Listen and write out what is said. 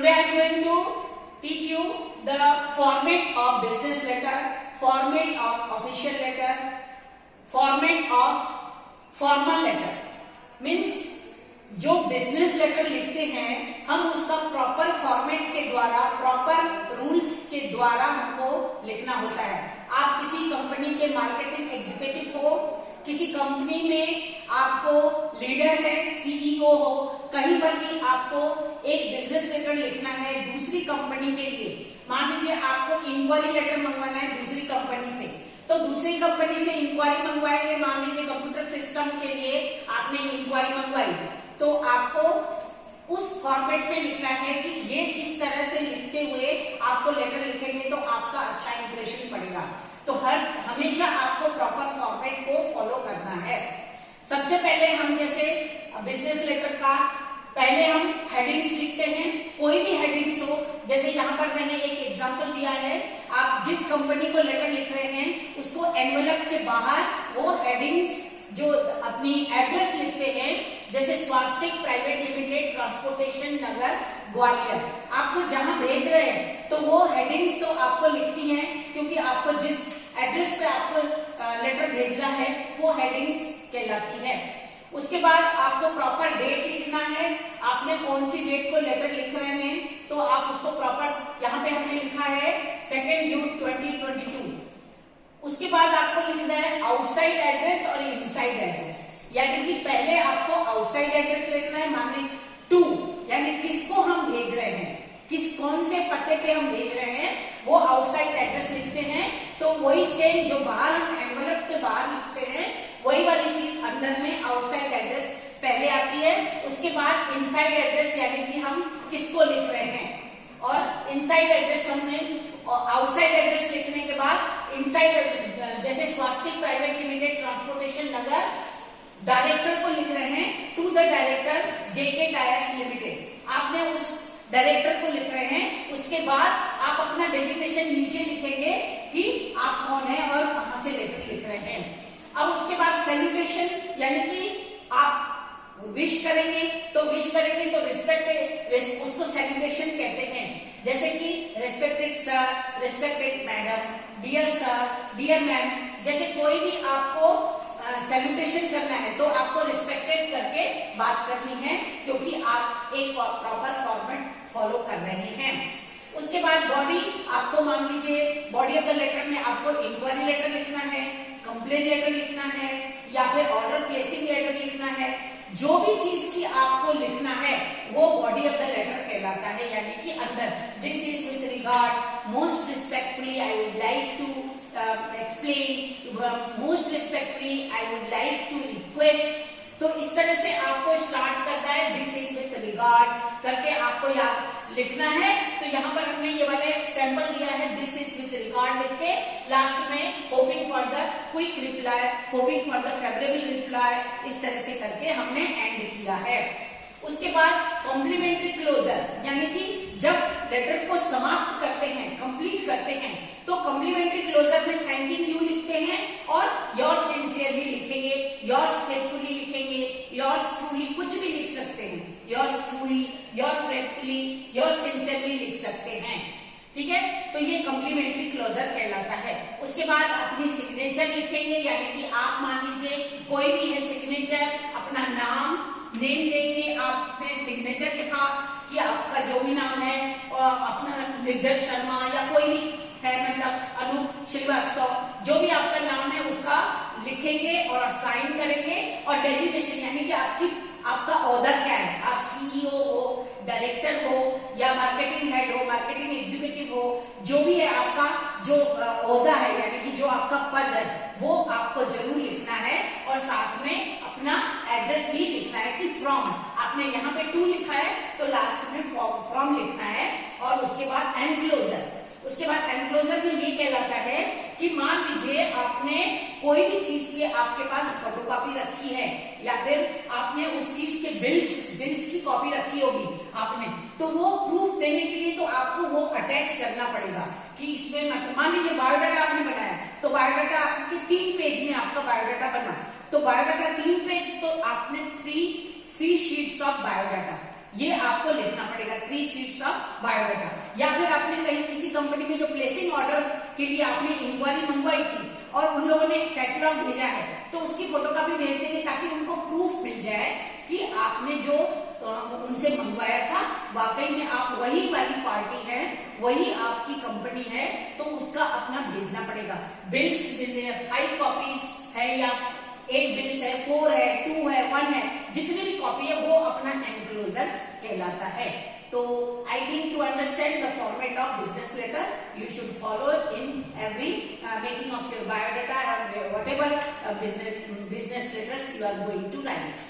Today I am going to teach you the format of business letter, format of official letter, format of formal letter. Means जो business letter लिखते हैं हम उसका proper format के द्वारा, proper rules के द्वारा हमको लिखना होता है. आप किसी कंपनी के मार्केटिंग एग्जीक्यूटिव हो, किसी कंपनी में आपको लीडर है, सीईओ हो, कहीं पर भी आपको एक बिजनेस लेटर लिखना है दूसरी कंपनी के लिए. मान लीजिए आपको इंक्वायरी लेटर मंगवाना है दूसरी कंपनी से, तो दूसरी कंपनी से इंक्वायरी मंगवाएंगे. मान लीजिए कंप्यूटर सिस्टम के लिए आपने इंक्वायरी मंगवाई, तो आपको उस फॉर्मेट में लिखना है कि ये इस तरह से लिखते हुए आपको लेटर लिखेंगे तो आपका अच्छा इंप्रेशन पड़ेगा. तो हमेशा आपको प्रॉपर फॉर्मेट को फॉलो करना है. सबसे पहले हम जैसे बिजनेस लेटर का पहले हम हेडिंग्स लिखते हैं. कोई भी हेडिंग्स हो, जैसे यहाँ पर मैंने एक एग्जांपल दिया है. आप जिस कंपनी को लेटर लिख रहे हैं उसको एनवेलप के बाहर वो हेडिंग्स जो अपनी एड्रेस लिखते हैं, जैसे स्वास्तिक प्राइवेट लिमिटेड, ट्रांसपोर्टेशन नगर, ग्वालियर, आपको जहां भेज रहे हैं तो वो हेडिंग्स तो आपको लिखनी है, क्योंकि आपको जिस एड्रेस पे आपको लेटर भेजना है वो हेडिंग्स कहलाती है. उसके बाद आपको प्रॉपर डेट लिखना है. आपने कौन सी डेट को लेटर लिख रहे हैं तो आप उसको प्रॉपर, यहाँ पे हमने लिखा है 2 जून 2022. उसके बाद आपको लिखना है आउटसाइड एड्रेस और इनसाइड एड्रेस, यानी कि पहले आपको आउटसाइड एड्रेस लिखना है, माने टू, यानी किसको हम भेज रहे हैं, कौन से पते पे हम भेज रहे हैं वो आउटसाइड एड्रेस लिखते हैं. तो वही सेम जो बाहर हम एनवेलप के बाहर लिखते हैं वही वाली चीज अंदर में आउटसाइड एड्रेस पहले आती है. उसके बाद इनसाइड एड्रेस, यानी कि हम किसको लिख रहे हैं, और इनसाइड एड्रेस हमने आउटसाइड एड्रेस लिखने के बाद इनसाइड, जैसे Swastik private limited, transportation Nagar, director को लिख रहे हैं to the director JK tyres limited. आपने उस डायरेक्टर को लिख रहे हैं. उसके बाद आप अपना डेजिग्नेशन नीचे लिखेंगे कि आप कौन है और कहां से लेटर लिख रहे हैं. अब उसके बाद सेलिब्रेशन, यानी कि आप विश करेंगे तो रिस्पेक्ट, उसको सेलिब्रेशन कहते हैं. जैसे कि respected sir, respected madam, dear sir, dear ma'am, जैसे कोई भी आपको सेलिब्रेशन करना है तो आपको रिस्पेक्टेड करके बात करनी है, क्योंकि आप एक प्रॉपर फॉर्मेट फॉलो कर रहे हैं. उसके बाद बॉडी, आपको मान लीजिए बॉडी ऑफ द लेटर में आपको इंक्वायरी लेटर लिखना है, कंप्लेन लेटर लिखना है, या फिर ऑर्डर प्लेसिंग लेटर लिखना है. जो भी चीज की आपको लिखना है वो बॉडी ऑफ द लेटर कहलाता है, यानी कि अंदर. This is with regard, most respectfully I would like to explain, most respectfully I would like to request. तो इस तरह से आपको स्टार्ट करना है. दिस इज विथ रिगार्ड करके आपको याद लिखना है. तो यहाँ पर हमने ये वाले सैंपल दिया है, दिस इज विथ रिगार्ड लिख के लास्ट में hoping for the quick reply, hoping for the favourable reply, इस तरह से करके हमने एंड किया है. उसके बाद कॉम्प्लीमेंट्री क्लोजर, यानी कि जब लेटर को समाप्त करते हैं, कंप्लीट करते हैं, तो कॉम्प्लीमेंट्री क्लोजर में थैंकिंग यू लिखते हैं और योर सिंसियरली लिखेंगे, योर्स फेथफुली लिखेंगे, योर्स ट्रूली, कुछ भी लिख सकते हैं, yours truly, your faithfully, your sincerely लिख सकते हैं. ठीक है, तो ये कॉम्प्लीमेंट्री क्लोजर कहलाता है. उसके बाद अपनी सिग्नेचर लिखेंगे, यानी कि आप मान लीजिए कोई भी है सिग्नेचर, अपना नाम, नेम देंगे. आपने सिग्नेचर लिखा कि आपका जो भी नाम है, अपना निर्जर शर्मा या कोई भी है, मतलब अनूप श्रीवास्तव, जो भी आपका नाम है उसका लिखेंगे और साइन करेंगे. और डेजिग्नेशन, यानी कि आपका ओहदा क्या है, आप सीईओ हो, डायरेक्टर हो, या मार्केटिंग हेड हो, मार्केटिंग एग्जीक्यूटिव हो, जो भी है आपका जो ओहदा है, यानी कि जो आपका पद है, वो आपको जरूर लिखना है. और साथ में अपना एड्रेस भी लिखना है कि फ्रॉम, आपने यहाँ पे टू लिखा है तो लास्ट में फ्रॉम लिखना है. और उसके बाद एनक्लोजर, उसके बाद एनक्लोजर में ये कहलाता है कि मान लीजिए आपने कोई भी चीज की आपके पास फोटोकॉपी रखी है, या फिर आपने उस चीज के बिल्स की कॉपी रखी होगी आपने, तो वो प्रूफ देने के लिए तो आपको वो अटैच करना पड़ेगा कि इसमें, मान लीजिए बायोडाटा आपने बनाया तो बायोडाटा आपके 3 पेज में आपका बायोडाटा बना, तो बायोडाटा 3 पेज, तो आपने 3 शीट्स ऑफ बायोडाटा, ये आपको लिखना पड़ेगा 3 शीट्स ऑफ बायोडाटा। या फिर आपने कहीं किसी कंपनी में जो प्लेसिंग ऑर्डर के लिए आपने इंक्वायरी मंगवाई थी और उन लोगों ने कैटलॉग भेजा है, तो उसकी फोटोकॉपी भेज देंगे ताकि उनको प्रूफ मिल जाए कि आपने जो उनसे मंगवाया था वाकई में आप वही वाली पार्टी है, वही आपकी कंपनी है, तो उसका अपना भेजना पड़ेगा। बिल्स 5 कॉपीज है या 8 बिल्स है, 4 है, 2 है, 1 है, जितनी भी कॉपी है वो अपना एनक्लोजर कहलाता है। तो I think you understand the format of business letter you should follow in every making of your biodata or whatever business letters you are going to write.